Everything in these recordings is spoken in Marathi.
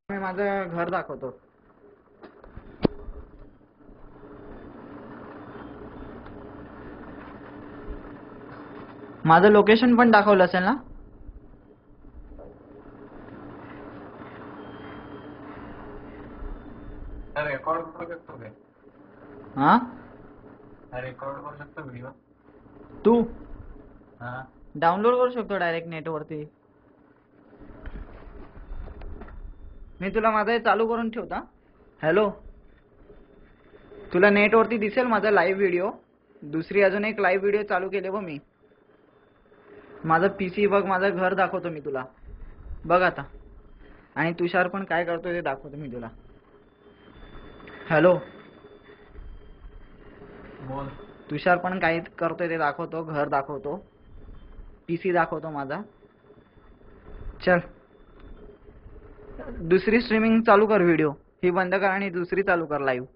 मी माझं घर दाखवतो. माझं लोकेशन पण दाखवलं असेल ना? रेकॉर्ड करू शकतो काय? हा, रेकॉर्ड करू शकतो व्हिडिओ? तू हा. डाउनलोड करू शकतो डायरेक्ट नेटवरती. मी तुला माझं हे चालू करून ठेवता. हॅलो, तुला नेटवरती दिसेल माझा लाईव्ह व्हिडिओ. दुसरी अजून एक लाईव्ह व्हिडिओ चालू केले बघ मी. माझं पीसी बघ, माझं घर दाखवतो मी तुला. बघ आता. आणि तुषार पण काय करतो ते दाखवतो मी तुला. हॅलो, बोल. तुषार पण काय करतोय ते दाखवतो. घर दाखवतो, पीसी दाखवतो माझा. चल, दुसरी स्ट्रीमिंग चालू कर. व्हिडिओ ही बंद कर आणि दुसरी चालू कर लाईव्ह.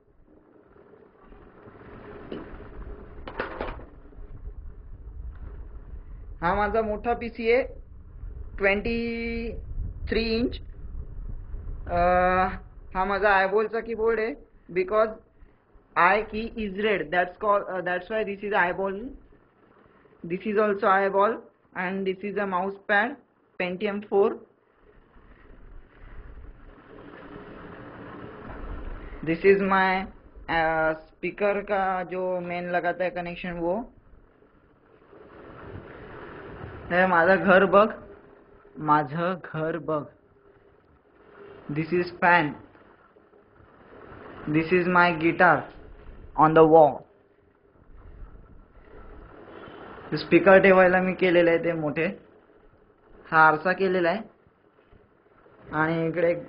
हा माझा मोठा पीसी आहे, 23 इंच. हा माझा आयबॉलचा कीबोर्ड आहे. Because I key is red. That's why this is eyeball. This is also eyeball, and this is a mouse pad, Pentium 4. This is my speaker का जो मेन लगाता है कनेक्शन, वो है. माझं घर बघ. This is fan. This is my guitar on the wall. Speaker ठेवायला मी केलेले आहे ते मोठे. हा आरसा केलेला आहे. आणि इकडे एक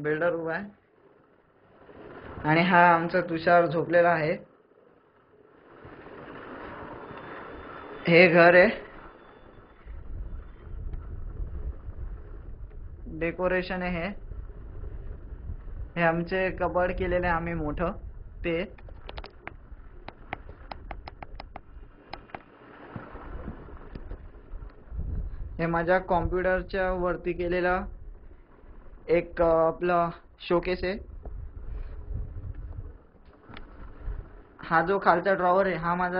बिल्डर उभा आहे. आणि हा आमचा तुषार झोपलेला आहे. हे घर आहे. डेकोरेशन आहे हे आमचे कबड केलेले आम्ही मोठं ते. हे माझ्या कॉम्प्युटरच्या वरती केलेला एक आपला शोकेस आहे. हा जो खालचा ड्रॉवर आहे हा माझा